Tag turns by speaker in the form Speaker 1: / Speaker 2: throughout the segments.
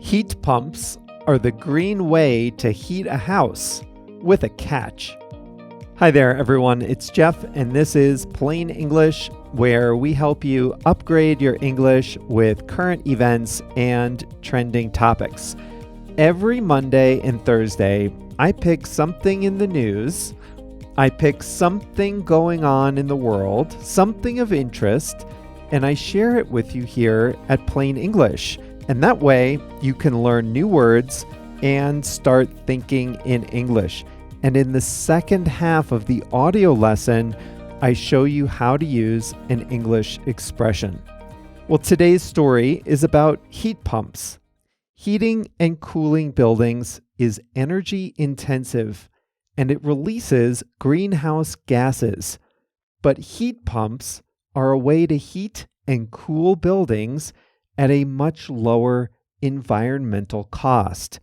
Speaker 1: Heat pumps are the green way to heat a house, with a catch. Hi there, everyone. It's Jeff, and this is Plain English, where we help you upgrade your English with current events and trending topics. Every Monday and Thursday, I pick something in the news. I pick something going on in the world, something of interest, and I share it with you here at Plain English. And that way, you can learn new words and start thinking in English. And in the second half of the audio lesson, I show you how to use an English expression. Well, today's story is about heat pumps. Heating and cooling buildings is energy intensive, and it releases greenhouse gases. But heat pumps are a way to heat and cool buildings at a much lower environmental cost.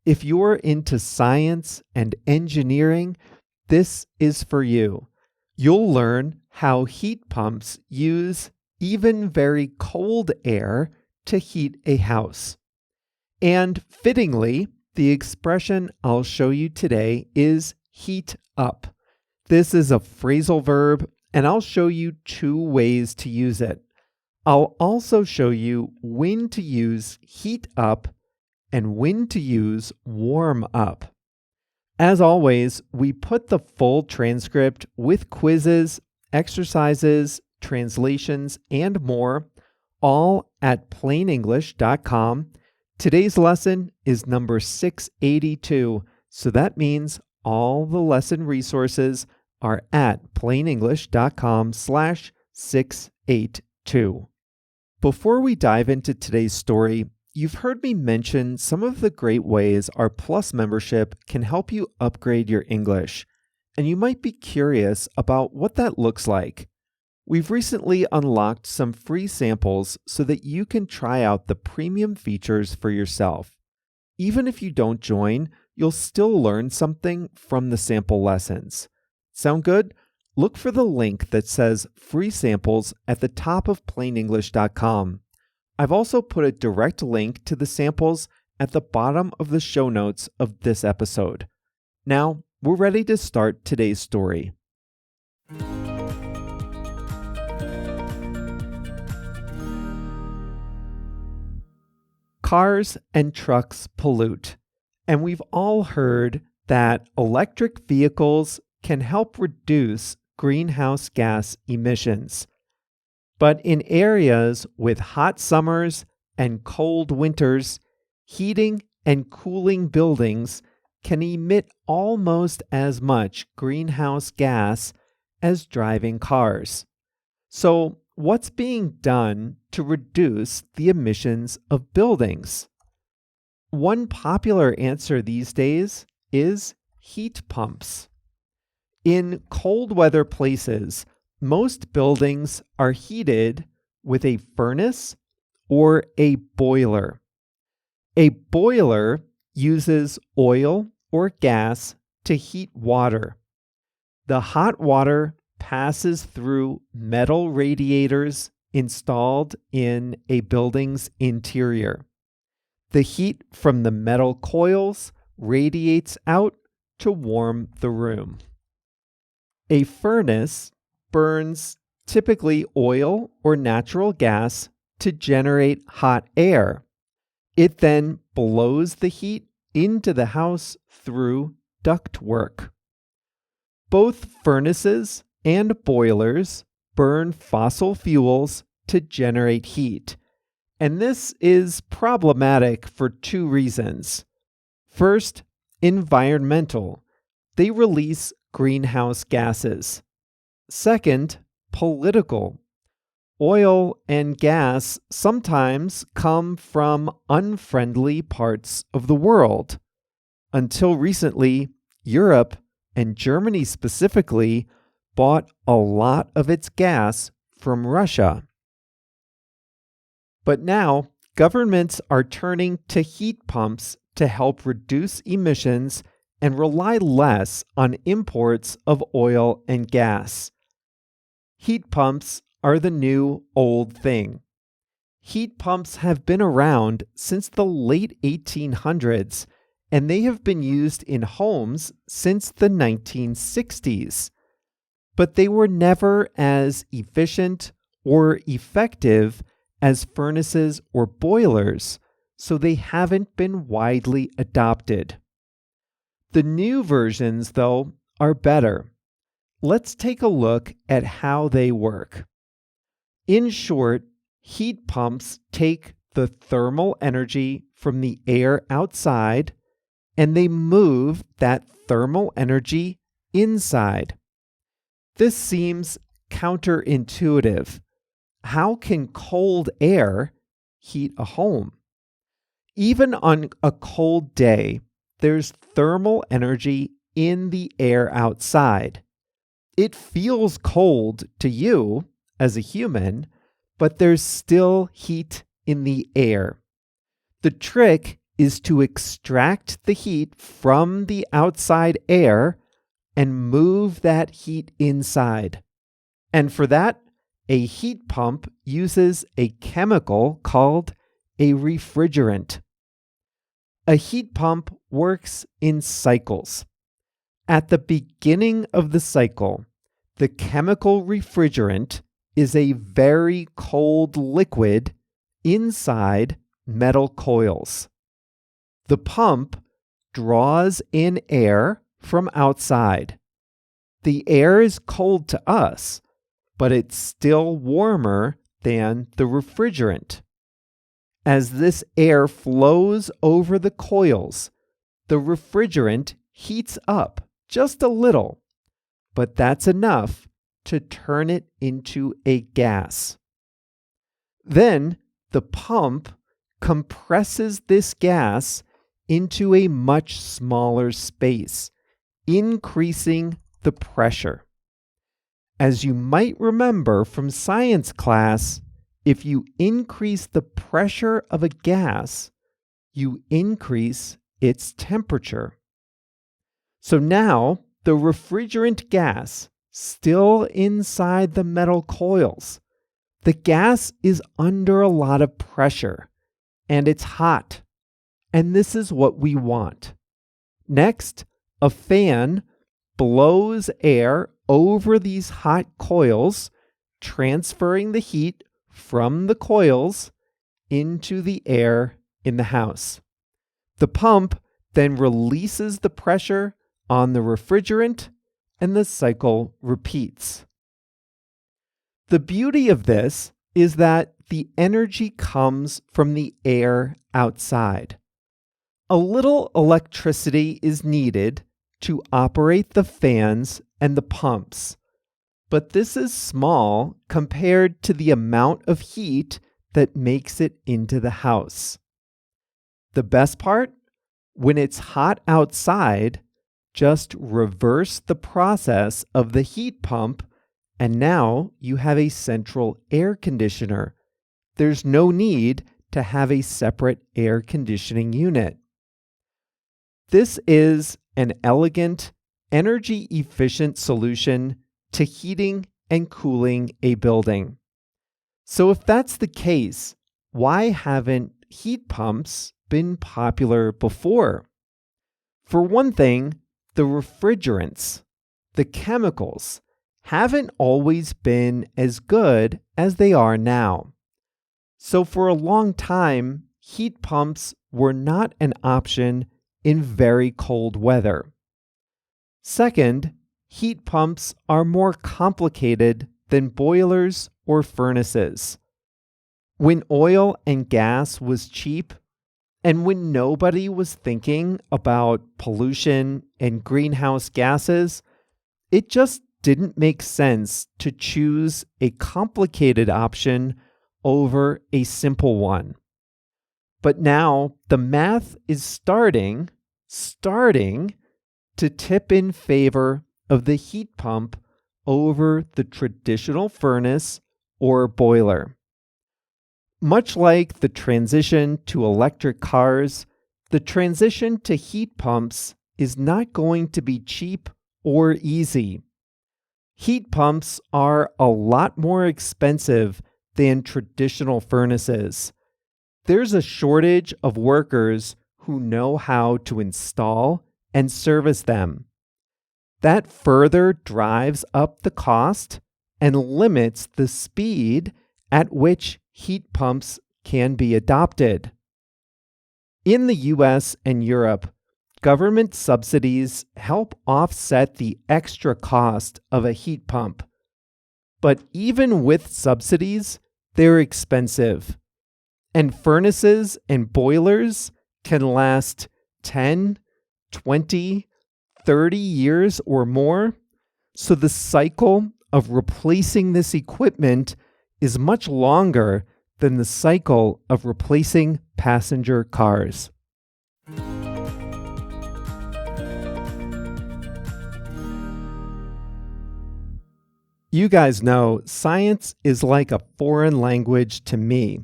Speaker 1: If you're into science and engineering, this is for you. You'll learn how heat pumps use even very cold air to heat a house. And fittingly, the expression I'll show you today is heat up. This is a phrasal verb, and I'll show you two ways to use it. I'll also show you when to use heat up and when to use warm up. As always, we put the full transcript with quizzes, exercises, translations, and more, all at plainenglish.com. Today's lesson is number 682, so that means all the lesson resources are at plainenglish.com/682. Before we dive into today's story, you've heard me mention some of the great ways our Plus membership can help you upgrade your English, and you might be curious about what that looks like. We've recently unlocked some free samples so that you can try out the premium features for yourself. Even if you don't join, you'll still learn something from the sample lessons. Sound good? Look for the link that says free samples at the top of plainenglish.com. I've also put a direct link to the samples at the bottom of the show notes of this episode. Now, we're ready to start today's story. Cars and trucks pollute, and we've all heard that electric vehicles can help reduce greenhouse gas emissions. But in areas with hot summers and cold winters, heating and cooling buildings can emit almost as much greenhouse gas as driving cars. So, what's being done to reduce the emissions of buildings? One popular answer these days is heat pumps. In cold weather places, most buildings are heated with a furnace or a boiler. A boiler uses oil or gas to heat water. The hot water passes through metal radiators installed in a building's interior. The heat from the metal coils radiates out to warm the room. A furnace burns typically oil or natural gas to generate hot air. It then blows the heat into the house through ductwork. Both furnaces and boilers burn fossil fuels to generate heat, and this is problematic for two reasons. First, environmental. They release greenhouse gases. Second, political. Oil and gas sometimes come from unfriendly parts of the world. Until recently, Europe, and Germany specifically, bought a lot of its gas from Russia. But now, governments are turning to heat pumps to help reduce emissions and rely less on imports of oil and gas. Heat pumps are the new old thing. Heat pumps have been around since the late 1800s, and they have been used in homes since the 1960s. But they were never as efficient or effective as furnaces or boilers, so they haven't been widely adopted. The new versions, though, are better. Let's take a look at how they work. In short, heat pumps take the thermal energy from the air outside and they move that thermal energy inside. This seems counterintuitive. How can cold air heat a home? Even on a cold day, there's thermal energy in the air outside. It feels cold to you as a human, but there's still heat in the air. The trick is to extract the heat from the outside air and move that heat inside. And for that, a heat pump uses a chemical called a refrigerant. A heat pump works in cycles. At the beginning of the cycle, the chemical refrigerant is a very cold liquid inside metal coils. The pump draws in air from outside. The air is cold to us, but it's still warmer than the refrigerant. As this air flows over the coils, the refrigerant heats up just a little, but that's enough to turn it into a gas. Then the pump compresses this gas into a much smaller space, increasing the pressure. As you might remember from science class, if you increase the pressure of a gas, you increase its temperature. So now the refrigerant gas, still inside the metal coils, the gas is under a lot of pressure and it's hot. And this is what we want. Next, a fan blows air over these hot coils, transferring the heat from the coils into the air in the house. The pump then releases the pressure on the refrigerant and the cycle repeats. The beauty of this is that the energy comes from the air outside. A little electricity is needed to operate the fans and the pumps, but this is small compared to the amount of heat that makes it into the house. The best part? When it's hot outside, just reverse the process of the heat pump, and now you have a central air conditioner. There's no need to have a separate air conditioning unit. This is an elegant, energy-efficient solution to heating and cooling a building. So if that's the case, why haven't heat pumps been popular before? For one thing, the refrigerants, the chemicals, haven't always been as good as they are now. So for a long time, heat pumps were not an option in very cold weather. Second, heat pumps are more complicated than boilers or furnaces. When oil and gas was cheap, and when nobody was thinking about pollution and greenhouse gases, it just didn't make sense to choose a complicated option over a simple one. But now the math is starting to tip in favor of the heat pump over the traditional furnace or boiler. Much like the transition to electric cars, the transition to heat pumps is not going to be cheap or easy. Heat pumps are a lot more expensive than traditional furnaces. There's a shortage of workers who know how to install and service them. That further drives up the cost and limits the speed at which heat pumps can be adopted. In the US and Europe, government subsidies help offset the extra cost of a heat pump. But even with subsidies, they're expensive. And furnaces and boilers can last 10, 20, 30 years or more. So the cycle of replacing this equipment is much longer than the cycle of replacing passenger cars. You guys know science is like a foreign language to me.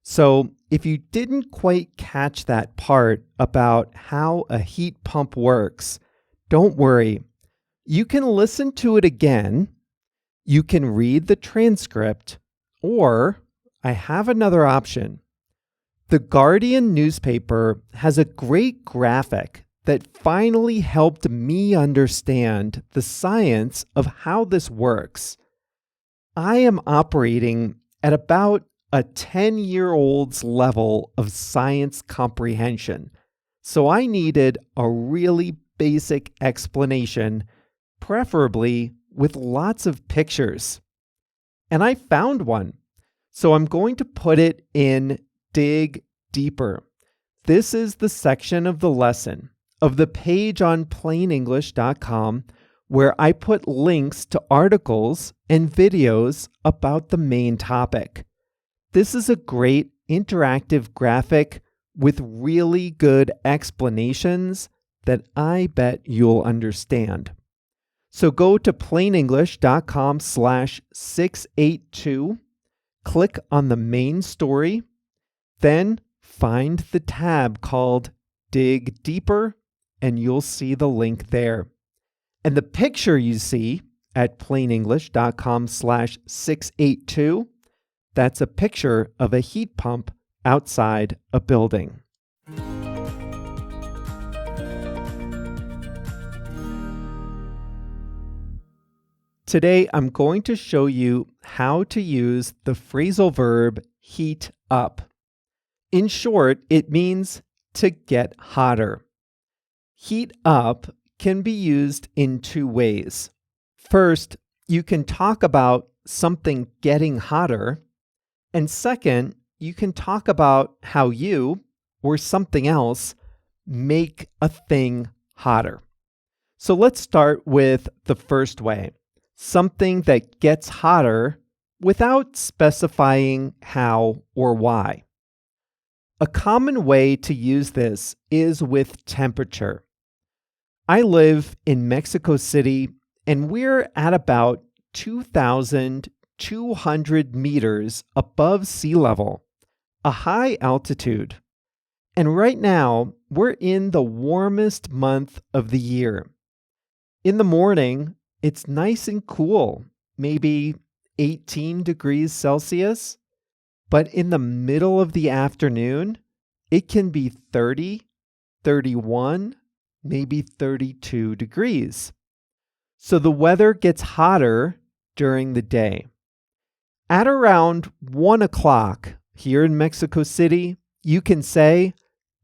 Speaker 1: So if you didn't quite catch that part about how a heat pump works, don't worry. You can listen to it again. You can read the transcript, or I have another option. The Guardian newspaper has a great graphic that finally helped me understand the science of how this works. I am operating at about a 10-year-old's level of science comprehension, so I needed a really basic explanation, preferably with lots of pictures. And I found one, so I'm going to put it in Dig Deeper. This is the section of the lesson of the page on plainenglish.com where I put links to articles and videos about the main topic. This is a great interactive graphic with really good explanations that I bet you'll understand. So go to plainenglish.com/682, click on the main story, then find the tab called Dig Deeper, and you'll see the link there. And the picture you see at plainenglish.com/682, that's a picture of a heat pump outside a building. Today, I'm going to show you how to use the phrasal verb heat up. In short, it means to get hotter. Heat up can be used in two ways. First, you can talk about something getting hotter. And second, you can talk about how you or something else make a thing hotter. So let's start with the first way. Something that gets hotter without specifying how or why. A common way to use this is with temperature. I live in Mexico City, and we're at about 2,200 meters above sea level, a high altitude. And right now, we're in the warmest month of the year. In the morning, it's nice and cool, maybe 18 degrees Celsius. But in the middle of the afternoon, it can be 30, 31, maybe 32 degrees. So the weather gets hotter during the day. At around 1 o'clock here in Mexico City, you can say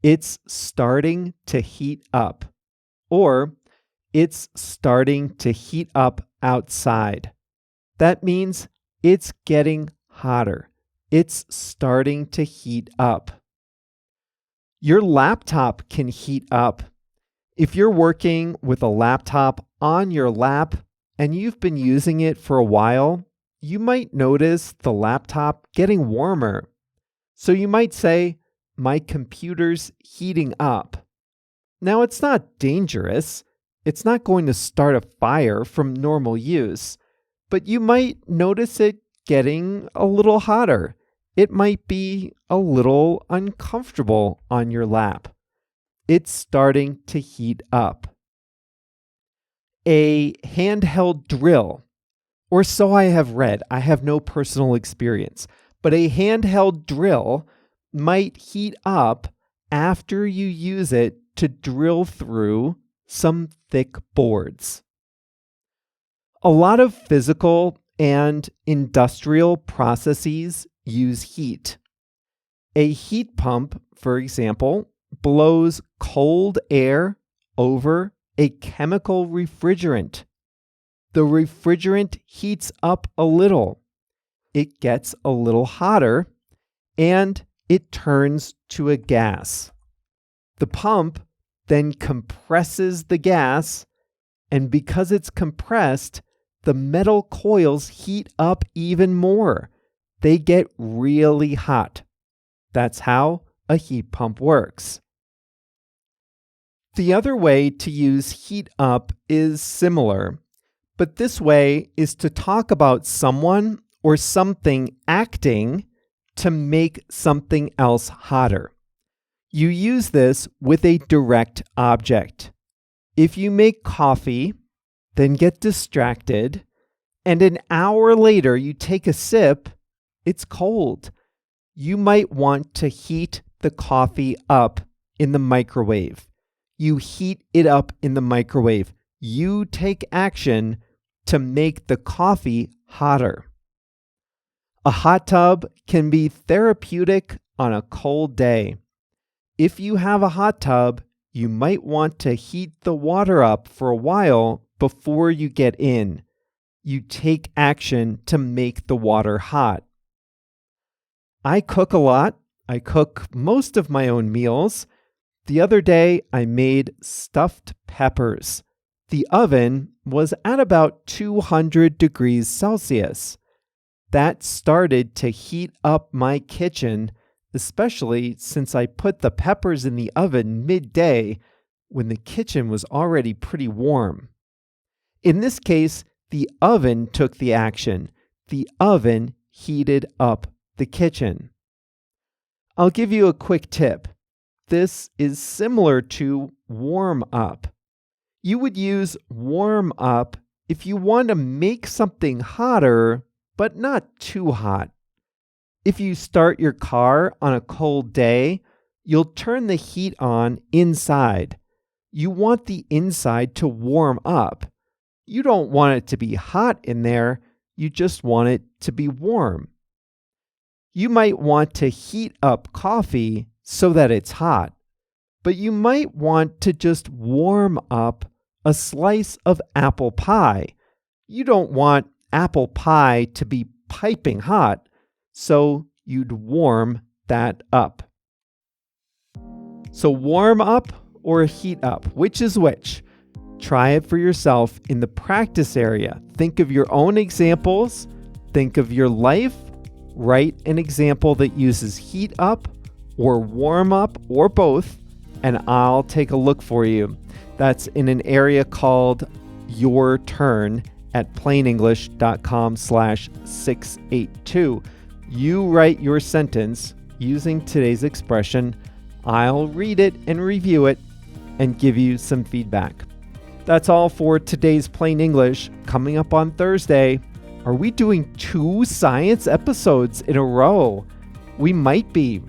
Speaker 1: it's starting to heat up, or it's starting to heat up outside. That means it's getting hotter. It's starting to heat up. Your laptop can heat up. If you're working with a laptop on your lap and you've been using it for a while, you might notice the laptop getting warmer. So you might say, "My computer's heating up." Now, it's not dangerous. It's not going to start a fire from normal use, but you might notice it getting a little hotter. It might be a little uncomfortable on your lap. It's starting to heat up. A handheld drill, or so I have read. I have no personal experience, but a handheld drill might heat up after you use it to drill through some thick boards. A lot of physical and industrial processes use heat. A heat pump, for example, blows cold air over a chemical refrigerant. The refrigerant heats up a little. It gets a little hotter, and it turns to a gas. The pump then compresses the gas, and because it's compressed, the metal coils heat up even more. They get really hot. That's how a heat pump works. The other way to use heat up is similar, but this way is to talk about someone or something acting to make something else hotter. You use this with a direct object. If you make coffee, then get distracted, and an hour later you take a sip, it's cold. You might want to heat the coffee up in the microwave. You heat it up in the microwave. You take action to make the coffee hotter. A hot tub can be therapeutic on a cold day. If you have a hot tub, you might want to heat the water up for a while before you get in. You take action to make the water hot. I cook a lot. I cook most of my own meals. The other day, I made stuffed peppers. The oven was at about 200 degrees Celsius. That started to heat up my kitchen, especially since I put the peppers in the oven midday when the kitchen was already pretty warm. In this case, the oven took the action. The oven heated up the kitchen. I'll give you a quick tip. This is similar to warm up. You would use warm up if you want to make something hotter, but not too hot. If you start your car on a cold day, you'll turn the heat on inside. You want the inside to warm up. You don't want it to be hot in there, you just want it to be warm. You might want to heat up coffee so that it's hot, but you might want to just warm up a slice of apple pie. You don't want apple pie to be piping hot, so you'd warm that up. So warm up or heat up, which is which? Try it for yourself in the practice area. Think of your own examples. Think of your life. Write an example that uses heat up or warm up or both, and I'll take a look for you. That's in an area called Your Turn at plainenglish.com/682. You write your sentence using today's expression. I'll read it and review it and give you some feedback. That's all for today's Plain English. Coming up on Thursday, are we doing 2 science episodes in a row? We might be.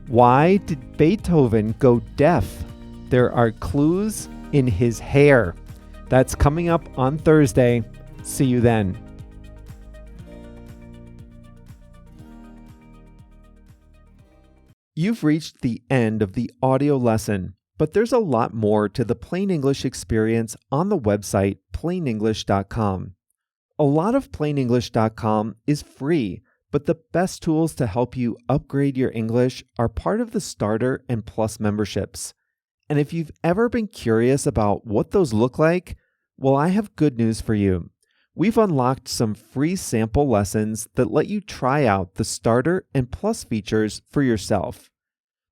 Speaker 1: Why did Beethoven go deaf? There are clues in his hair. That's coming up on Thursday. See you then. You've reached the end of the audio lesson, but there's a lot more to the Plain English experience on the website plainenglish.com. A lot of plainenglish.com is free, but the best tools to help you upgrade your English are part of the Starter and Plus memberships. And if you've ever been curious about what those look like, well, I have good news for you. We've unlocked some free sample lessons that let you try out the Starter and Plus features for yourself.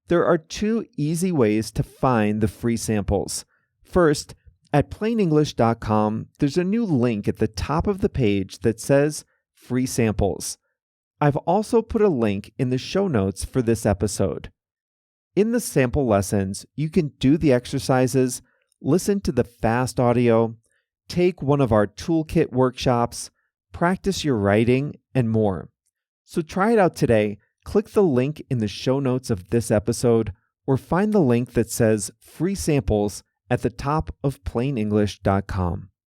Speaker 1: There are 2 easy ways to find the free samples. First, at plainenglish.com, there's a new link at the top of the page that says Free Samples. I've also put a link in the show notes for this episode. In the sample lessons, you can do the exercises, listen to the fast audio, take one of our toolkit workshops, practice your writing, and more. So try it out today. Click the link in the show notes of this episode, or find the link that says free samples at the top of plainenglish.com.